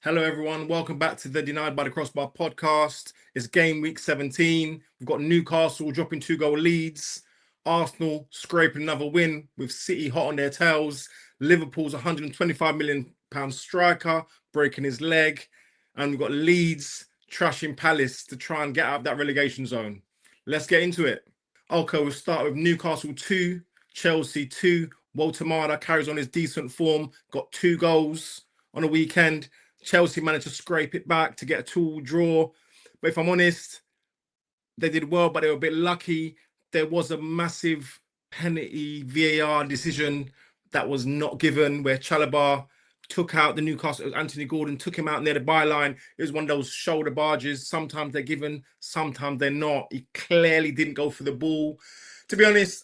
Hello, everyone. Welcome back to the Denied by the Crossbar podcast. It's game week 17. We've got Newcastle dropping 2-goal leads. Arsenal scraping another win with City hot on their tails. Liverpool's £125 million striker breaking his leg. And we've got Leeds trashing Palace to try and get out of that relegation zone. Let's get into it. Okay, we'll start with Newcastle 2, Chelsea 2. Walter Mada carries on his decent form, got 2 goals on the weekend. Chelsea managed to scrape it back to get a 2-2 draw. But if I'm honest, they did well, but they were a bit lucky. There was a massive penalty VAR decision that was not given, where Chalobah took out the Newcastle, Anthony Gordon took him out near the byline. It was one of those shoulder barges. Sometimes they're given, sometimes they're not. He clearly didn't go for the ball. To be honest,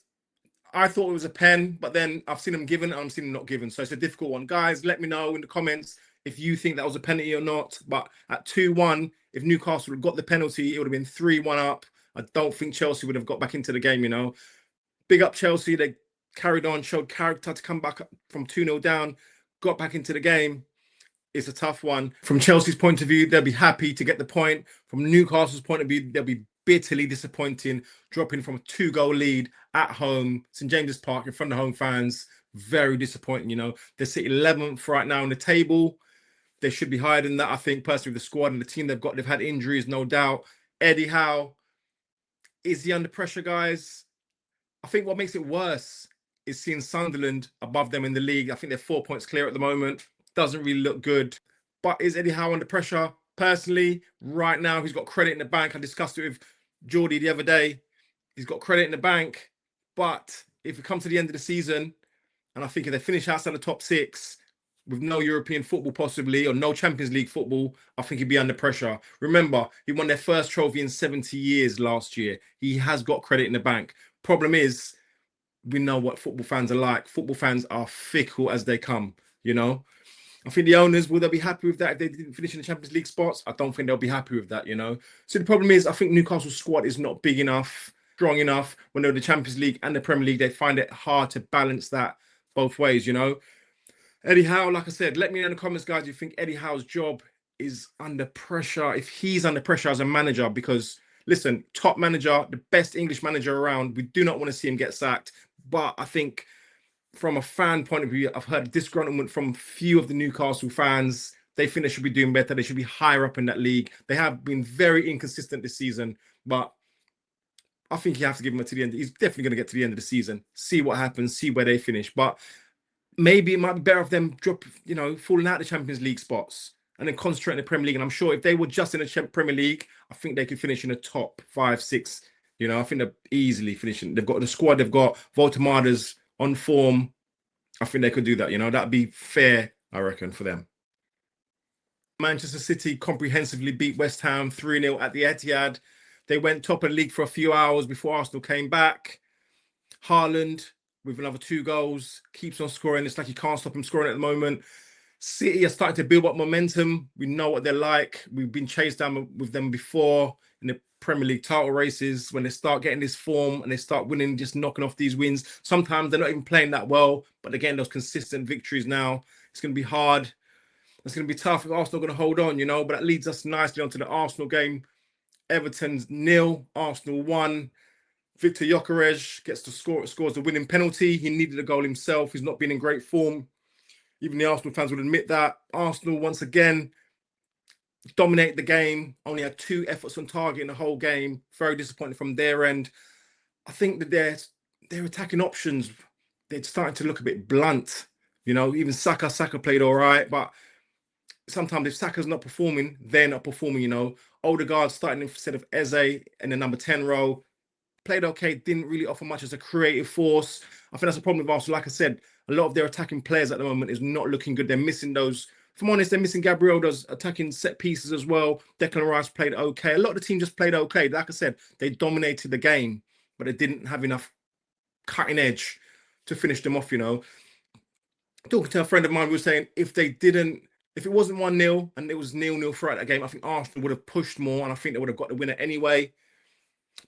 I thought it was a pen, but then I've seen them given and I've seen them not given. So it's a difficult one. Guys, let me know in the comments if you think that was a penalty or not. But at 2-1, if Newcastle had got the penalty, it would have been 3-1 up. I don't think Chelsea would have got back into the game, you know. Big up Chelsea. They carried on, showed character to come back from 2-0 down, got back into the game. It's a tough one. From Chelsea's point of view, they'll be happy to get the point. From Newcastle's point of view, they'll be bitterly disappointing, dropping from a 2-goal lead at home, St James's Park, in front of home fans. Very disappointing, you know. They sit 11th right now on the table. They should be higher than that, I think, personally, with the squad and the team they've got. They've had injuries, no doubt. Eddie Howe, is he under pressure, guys? I think what makes it worse is seeing Sunderland above them in the league. I think they're 4 points clear at the moment. Doesn't really look good. But is Eddie Howe under pressure? Personally, right now, he's got credit in the bank. I discussed it with Geordie the other day. He's got credit in the bank. But if it comes to the end of the season, and I think if they finish outside the top 6, with no European football possibly, or no Champions League football, I think he'd be under pressure. Remember, he won their first trophy in 70 years last year. He has got credit in the bank. Problem is, we know what football fans are like. Football fans are fickle as they come, you know. I think the owners, will they be happy with that if they didn't finish in the Champions League spots? I don't think they'll be happy with that, you know. So the problem is, I think Newcastle's squad is not big enough, strong enough. When they're in the Champions League and the Premier League, they find it hard to balance that both ways, you know. Eddie Howe, like I said, let me know in the comments, guys, you think Eddie Howe's job is under pressure, if he's under pressure as a manager, because, listen, top manager, the best English manager around, we do not want to see him get sacked. But I think from a fan point of view, I've heard disgruntlement from a few of the Newcastle fans. They think they should be doing better. They should be higher up in that league. They have been very inconsistent this season, but I think you have to give him to the end. He's definitely going to get to the end of the season, see what happens, see where they finish. But maybe it might be better if them falling out the Champions League spots and then concentrate in the Premier League. And I'm sure if they were just in the Premier League, I think they could finish in the top 5, 6. You know, I think they're easily finishing. They've got the squad. They've got Voltemada's on form. I think they could do that. You know, that'd be fair, I reckon, for them. Manchester City comprehensively beat West Ham 3-0 at the Etihad. They went top of the league for a few hours before Arsenal came back. Haaland, with another 2 goals, keeps on scoring. It's like you can't stop him scoring at the moment. City are starting to build up momentum. We know what they're like. We've been chased down with them before in the Premier League title races. When they start getting this form and they start winning, just knocking off these wins. Sometimes they're not even playing that well, but they're getting those consistent victories now. It's going to be hard. It's going to be tough if Arsenal are going to hold on, you know, but that leads us nicely onto the Arsenal game. Everton's 0, Arsenal 1. Victor Gyökeres gets to scores the winning penalty. He needed a goal himself. He's not been in great form. Even the Arsenal fans would admit that. Arsenal, once again, dominate the game. Only had 2 efforts on target in the whole game. Very disappointing from their end. I think that their attacking options, they're starting to look a bit blunt. You know, even Saka played all right, but sometimes if Saka's not performing, they're not performing, you know. Odegaard starting instead of Eze in the number 10 role. Played okay, didn't really offer much as a creative force. I think that's a problem with Arsenal. Like I said, a lot of their attacking players at the moment is not looking good. They're missing those. If I'm honest, they're missing Gabriel, those attacking set pieces as well. Declan Rice played okay. A lot of the team just played okay. Like I said, they dominated the game, but they didn't have enough cutting edge to finish them off, you know. Talking to a friend of mine, we were saying if it wasn't 1-0 and it was 0-0 throughout that game, I think Arsenal would have pushed more and I think they would have got the winner anyway.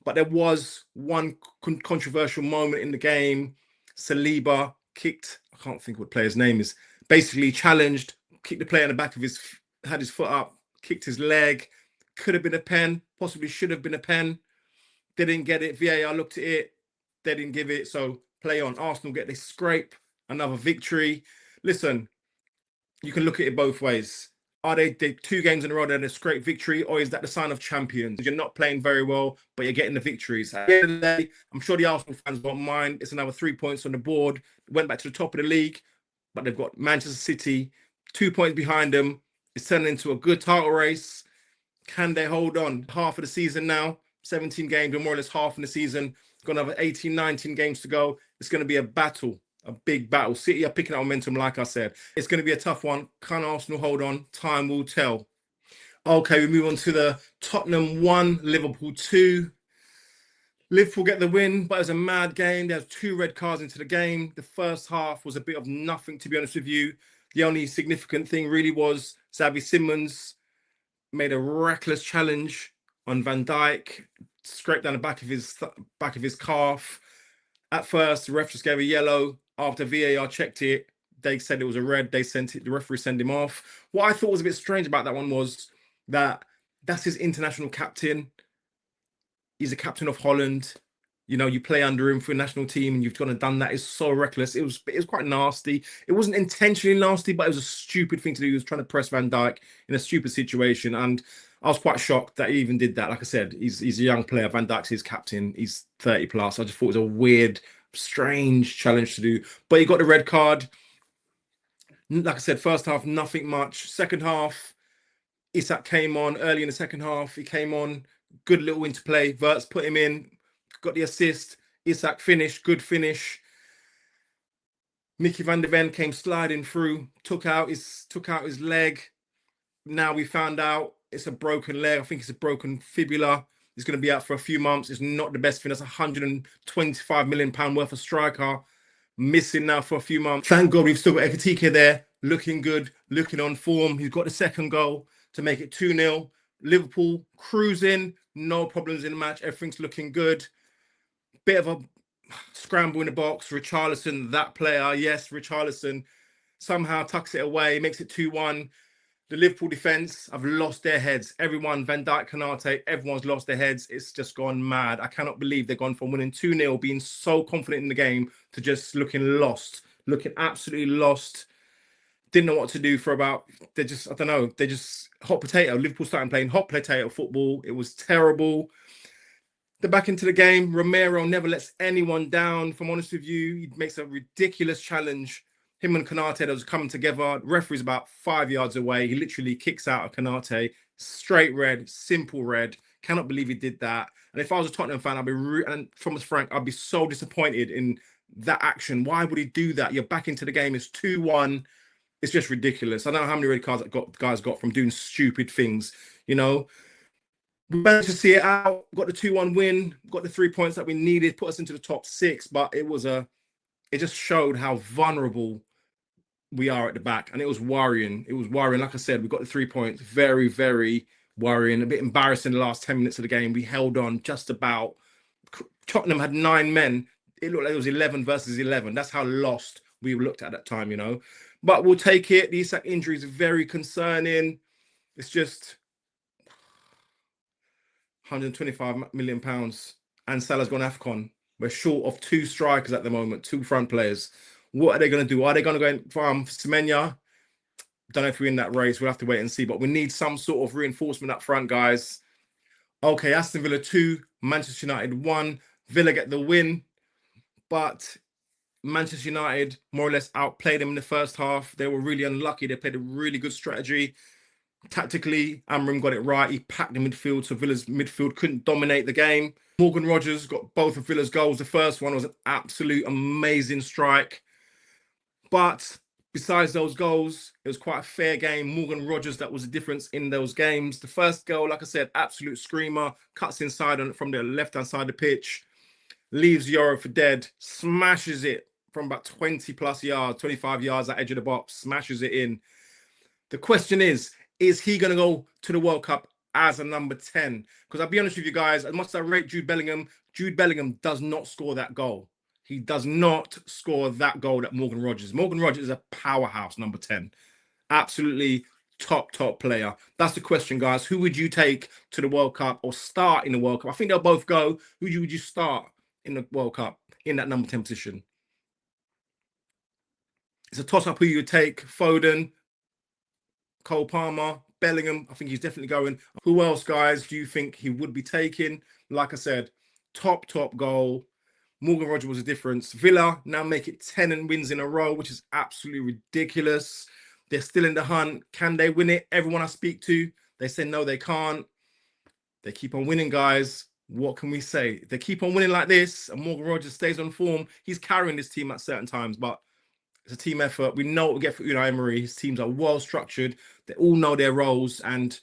But there was one controversial moment in the game. Saliba kicked, I can't think what the player's name is, basically challenged, kicked the player in the back of his had his foot up, kicked his leg. Could have been a pen, possibly should have been a pen. They didn't get it. VAR looked at it. They didn't give it. So play on. Arsenal get this scrape, another victory. Listen, you can look at it both ways. Are they 2 games in a row that a scrape victory, or is that the sign of champions? You're not playing very well, but you're getting the victories. At the end of the day, I'm sure the Arsenal fans won't mind. It's another 3 points on the board. Went back to the top of the league, but they've got Manchester City 2 points behind them. It's turning into a good title race. Can they hold on? Half of the season now, 17 games, or more or less half in the season. Got another 18, 19 games to go. It's going to be a battle. A big battle. City are picking up momentum, like I said. It's going to be a tough one. Can Arsenal hold on? Time will tell. Okay, we move on to the Tottenham 1, Liverpool 2. Liverpool get the win, but it was a mad game. There's 2 red cards into the game. The first half was a bit of nothing, to be honest with you. The only significant thing really was Xavi Simons made a reckless challenge on Van Dijk, scraped down the back of his calf. At first, the ref just gave a yellow. After VAR checked it, they said it was a red. They sent it. The referee sent him off. What I thought was a bit strange about that one was that that's his international captain. He's a captain of Holland. You know, you play under him for a national team, and you've gone and done that. It's so reckless. It was quite nasty. It wasn't intentionally nasty, but it was a stupid thing to do. He was trying to press Van Dijk in a stupid situation, and I was quite shocked that he even did that. Like I said, he's a young player. Van Dijk's his captain. He's 30 plus. I just thought it was a weird, strange challenge to do. But he got the red card. Like I said, first half, nothing much. Second half, Isak came on early in the second half. He came on, good little interplay. Verts put him in, got the assist. Isak finished, good finish. Mickey van der Ven came sliding through, took out his leg. Now we found out it's a broken leg. I think it's a broken fibula. He's going to be out for a few months. It's not the best thing. That's £125 million worth of striker. Missing now for a few months. Thank God we've still got Ekitike there, looking good, looking on form. He's got the second goal to make it 2-0. Liverpool cruising, no problems in the match. Everything's looking good. Bit of a scramble in the box. Richarlison, that player, yes, Richarlison somehow tucks it away, makes it 2-1. The Liverpool defence have lost their heads. Everyone, Van Dijk, Konate, everyone's lost their heads. It's just gone mad. I cannot believe they've gone from winning 2-0, being so confident in the game, to just looking lost, looking absolutely lost. Didn't know what to do for about, I don't know, they just hot potato. Liverpool started playing hot potato football. It was terrible. They're back into the game. Romero never lets anyone down. If I'm honest with you, he makes a ridiculous challenge. Him and Konate was coming together. The referee's about 5 yards away. He literally kicks out of Konate. Straight red, simple red. Cannot believe he did that. And if I was a Tottenham fan, and Thomas Frank, I'd be so disappointed in that action. Why would he do that? You're back into the game. It's 2-1. It's just ridiculous. I don't know how many red cards guys got from doing stupid things, you know. We managed to see it out. Got the 2-1 win. Got the 3 points that we needed. Put us into the top 6. But it just showed how vulnerable we are at the back, and it was worrying. It was worrying. Like I said, we got the 3 points. Very, very worrying. A bit embarrassing the last 10 minutes of the game. We held on just about. Tottenham had 9 men. It looked like it was 11 versus 11. That's how lost we looked at that time, you know. But we'll take it. The Isak injury is very concerning. It's just £125 million. And Salah's gone AFCON. We're short of 2 strikers at the moment, 2 front players. What are they going to do? Are they going to go in from Semenya? Don't know if we're in that race. We'll have to wait and see. But we need some sort of reinforcement up front, guys. Okay, Aston Villa 2, Manchester United 1. Villa get the win. But Manchester United more or less outplayed them in the first half. They were really unlucky. They played a really good strategy. Tactically, Amram got it right. He packed the midfield, so Villa's midfield couldn't dominate the game. Morgan Rogers got both of Villa's goals. The first one was an absolute amazing strike. But besides those goals, it was quite a fair game. Morgan Rogers, that was the difference in those games. The first goal, like I said, absolute screamer. Cuts inside from the left-hand side of the pitch. Leaves Euro for dead. Smashes it from about 20 plus yards, 25 yards at edge of the box. Smashes it in. The question is he going to go to the World Cup as a number 10? Because I'll be honest with you guys, as much as I rate Jude Bellingham does not score that goal. He does not score that goal that Morgan Rogers. Morgan Rogers is a powerhouse, number 10. Absolutely top player? That's the question, guys. Who would you take to the World Cup or start in the World Cup? I think they'll both go. Who would you start in the World Cup in that number 10 position? It's a toss-up who you would take. Foden, Cole Palmer, Bellingham. I think he's definitely going. Who else, guys, do you think he would be taking? Like I said, top goal. Morgan Rogers was a difference. Villa now make it 10 wins in a row, which is absolutely ridiculous. They're still in the hunt. Can they win it? Everyone I speak to, they say no, they can't. They keep on winning, guys. What can we say? They keep on winning like this, and Morgan Rogers stays on form. He's carrying this team at certain times, but it's a team effort. We know what we get for Unai Emery. His teams are well structured. They all know their roles, and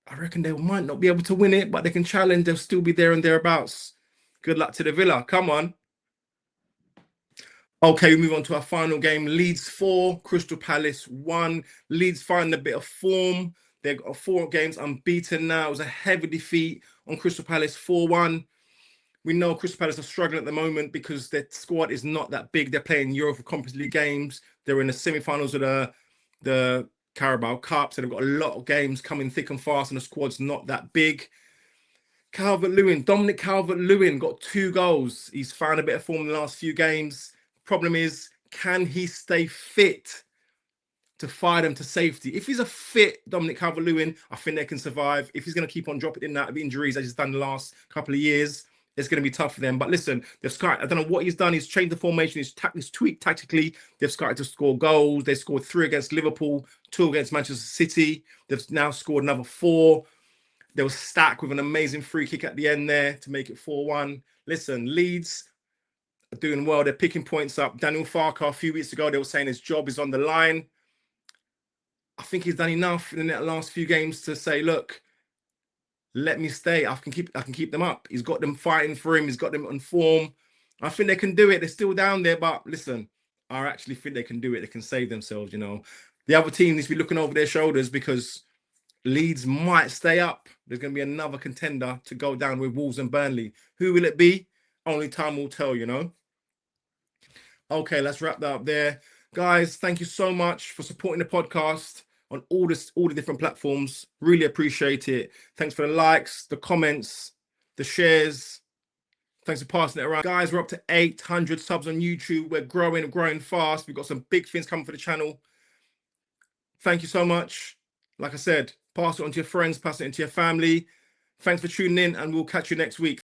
I reckon they might not be able to win it, but they can challenge. They'll still be there and thereabouts. Good luck to the Villa. Come on. Okay, we move on to our final game. Leeds 4, Crystal Palace 1. Leeds find a bit of form. They've got 4 games unbeaten now. It was a heavy defeat on Crystal Palace 4-1. We know Crystal Palace are struggling at the moment because their squad is not that big. They're playing Europa Conference League games. They're in the semi-finals of the Carabao Cup. So they've got a lot of games coming thick and fast, and the squad's not that big. Dominic Calvert-Lewin got 2 goals. He's found a bit of form in the last few games. Problem is, can he stay fit to fire them to safety? If he's a fit Dominic Calvert-Lewin, I think they can survive. If he's going to keep on dropping in and out of injuries as he's done the last couple of years, it's going to be tough for them. But listen, I don't know what he's done. He's changed the formation. He's tweaked tactically. They've started to score goals. They scored 3 against Liverpool, 2 against Manchester City. They've now scored another 4. There was Stack with an amazing free kick at the end there to make it 4-1. Listen, Leeds are doing well. They're picking points up. Daniel Farke, a few weeks ago, they were saying his job is on the line. I think he's done enough in the last few games to say, look, let me stay. I can keep them up. He's got them fighting for him. He's got them on form. I think they can do it. They're still down there, but listen, I actually think they can do it. They can save themselves, you know. The other team needs to be looking over their shoulders because Leeds might stay up. There's going to be another contender to go down with Wolves and Burnley. Who will it be? Only time will tell, you know. Okay, let's wrap that up there. Guys, thank you so much for supporting the podcast on all the different platforms. Really appreciate it. Thanks for the likes, the comments, the shares. Thanks for passing it around. Guys, we're up to 800 subs on YouTube. We're growing fast. We've got some big things coming for the channel. Thank you so much. Like I said, pass it on to your friends, pass it into your family. Thanks for tuning in, and we'll catch you next week.